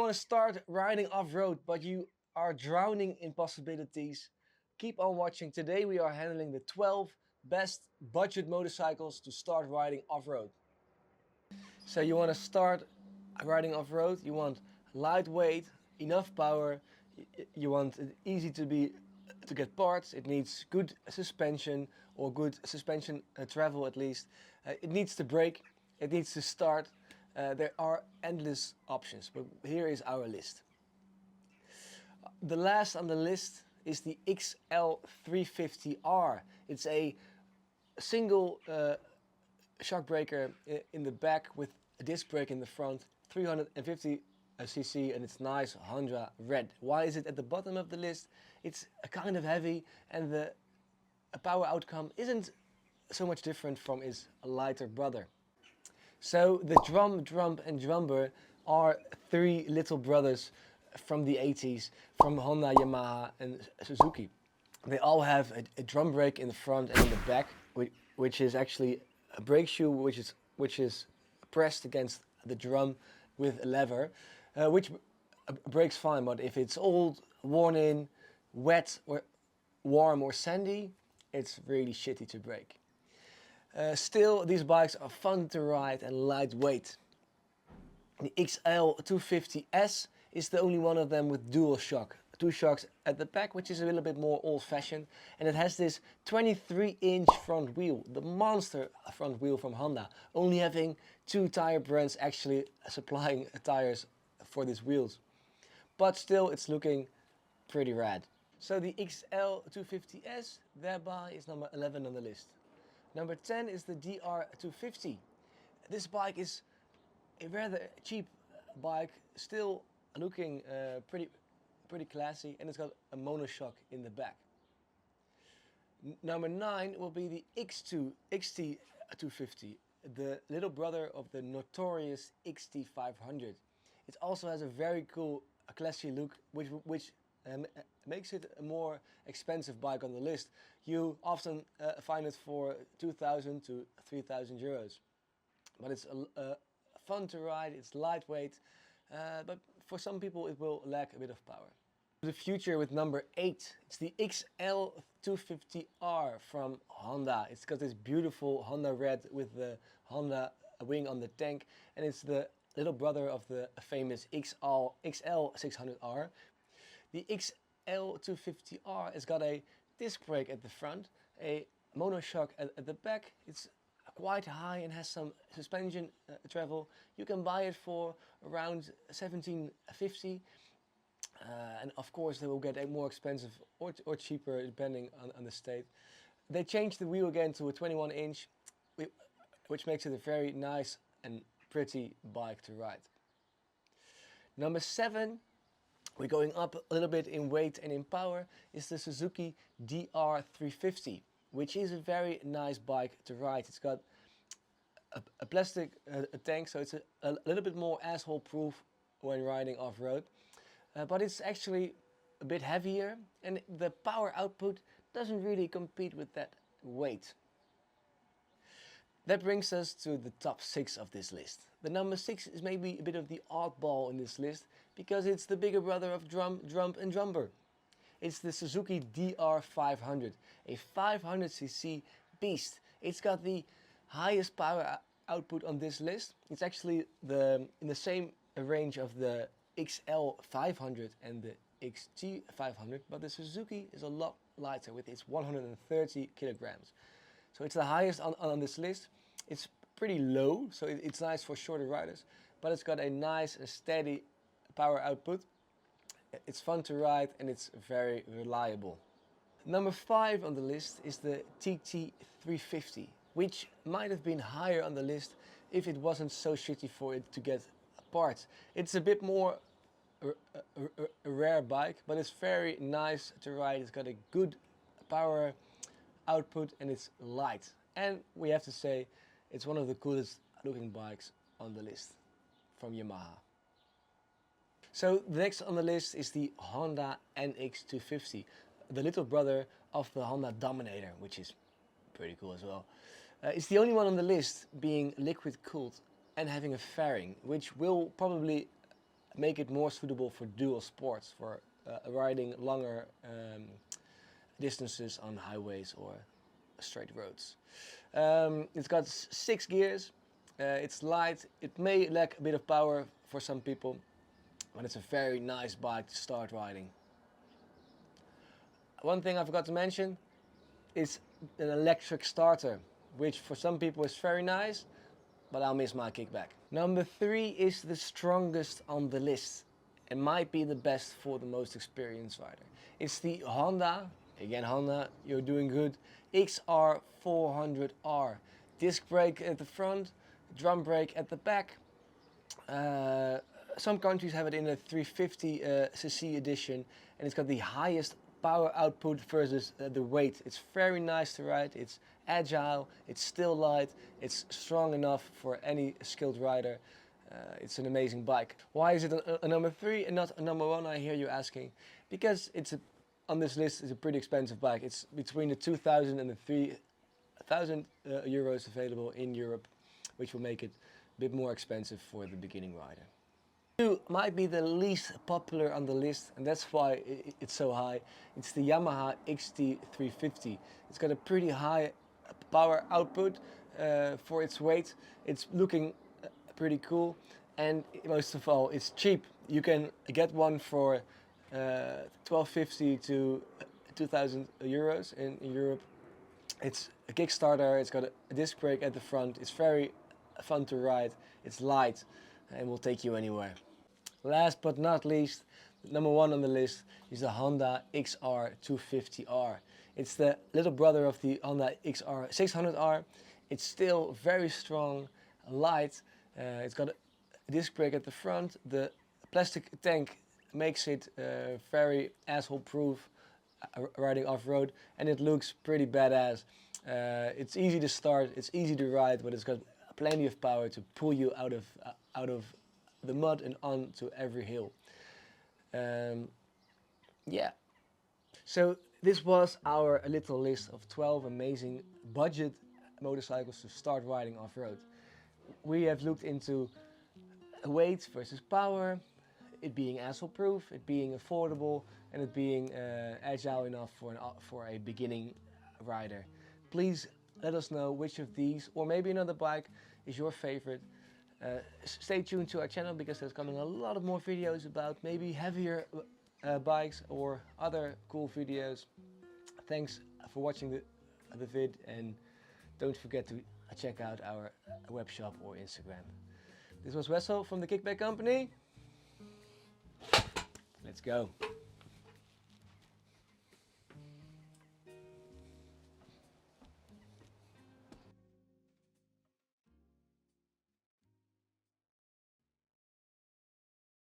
want to start riding off-road, but you are drowning in possibilities, keep on watching. Today we are handling the 12 best budget motorcycles to start riding off-road. So you want to start riding off-road, you want lightweight, enough power, you want it easy to get parts, it needs good suspension or good suspension travel at least. It needs to brake, it needs to start. There are endless options, but here is our list. The last on the list is the XL350R. It's a single shock breaker in the back with a disc brake in the front, 350 cc, and it's nice Honda red. Why is it at the bottom of the list? It's kind of heavy, and the power outcome isn't so much different from its lighter brother. So the drum and drumber are three little brothers from the 80s, from Honda, Yamaha and Suzuki. They all have a drum brake in the front and in the back, which is actually a brake shoe which is pressed against the drum with a lever, which brakes fine. But if it's old, worn in, wet or warm or sandy, it's really shitty to brake. Still, these bikes are fun to ride and lightweight. The XL250S is the only one of them with dual shock. Two shocks at the back, which is a little bit more old-fashioned, and it has this 23-inch front wheel, the monster front wheel from Honda, only having two tire brands actually supplying tires for these wheels. But still, it's looking pretty rad. So the XL250S thereby is number 11 on the list. Number 10 is the DR350. This bike is a rather cheap bike, still looking pretty classy, and it's got a monoshock in the back. Number 9 will be the XT350, the little brother of the notorious XT500. It also has a very cool, classy look, which makes it a more expensive bike on the list. You often find it for 2,000 to 3,000 euros. But it's fun to ride, it's lightweight, but for some people it will lack a bit of power. The future with number 8, it's the XL250R from Honda. It's got this beautiful Honda red with the Honda wing on the tank, and it's the little brother of the famous XL600R. The XL250R has got a disc brake at the front, a monoshock at the back. It's quite high and has some suspension travel. You can buy it for around 1750, and of course they will get a more expensive or cheaper depending on the state. They changed the wheel again to a 21-inch, which makes it a very nice and pretty bike to ride. Number 7, we're going up a little bit in weight and in power, is the Suzuki DR350, which is a very nice bike to ride. It's got a plastic tank, so it's a little bit more asshole proof when riding off-road. But it's actually a bit heavier, and the power output doesn't really compete with that weight. That brings us to the top 6 of this list. The number 6 is maybe a bit of the oddball in this list, because it's the bigger brother of drum and drumber. It's the Suzuki DR500, a 500cc beast. It's got the highest power output on this list. It's actually in the same range of the XL500 and the XT500, but the Suzuki is a lot lighter with its 130 kilograms. So it's the highest on this list. It's pretty low, so it's nice for shorter riders, but it's got a nice and steady power output. It's fun to ride and it's very reliable. Number 5 on the list is the TT350, which might have been higher on the list if it wasn't so shitty for it to get parts. It's a bit more a rare bike, but it's very nice to ride. It's got a good power output and it's light. And we have to say, it's one of the coolest looking bikes on the list from Yamaha. So the next on the list is the Honda NX250, the little brother of the Honda Dominator, which is pretty cool as well. It's the only one on the list being liquid cooled and having a fairing, which will probably make it more suitable for dual sports, for riding longer distances on highways or straight roads. It's got 6 gears, it's light, it may lack a bit of power for some people, but it's a very nice bike to start riding. One thing I forgot to mention is an electric starter, which for some people is very nice, but I'll miss my kickback. Number 3 is the strongest on the list. It might be the best for the most experienced rider. It's the Honda, again Honda, you're doing good, XR400R. Disc brake at the front, drum brake at the back. Some countries have it in a 350 cc edition, and it's got the highest power output versus the weight. It's very nice to ride, it's agile, it's still light, it's strong enough for any skilled rider. It's an amazing bike. Why is it a number 3 and not a number 1, I hear you asking? Because on this list it's a pretty expensive bike. It's between the 2,000 and the 3,000 euros available in Europe, which will make it a bit more expensive for the beginning rider. 2 might be the least popular on the list, and that's why it's so high. It's the Yamaha XT350. It's got a pretty high power output for its weight. It's looking pretty cool, and most of all, it's cheap. You can get one for 1,250 to 2,000 euros in Europe. It's a Kickstarter, it's got a disc brake at the front, it's very fun to ride, it's light, and will take you anywhere. Last but not least, number 1 on the list is the Honda XR250R. It's the little brother of the Honda XR600R. It's still very strong, light. It's got a disc brake at the front. The plastic tank makes it very asshole proof riding off-road, and it looks pretty badass. It's easy to start, it's easy to ride, but it's got plenty of power to pull you out of the mud and onto every hill. Yeah. So this was our little list of 12 amazing budget motorcycles to start riding off-road. We have looked into weight versus power, it being asshole proof, it being affordable, and it being agile enough for a beginning rider. Please let us know which of these, or maybe another bike, is your favorite. Stay tuned to our channel, because there's coming a lot of more videos about maybe heavier bikes or other cool videos. Thanks for watching the vid, and don't forget to check out our web shop or Instagram. This was Wessel from the Kickback Company. Let's go.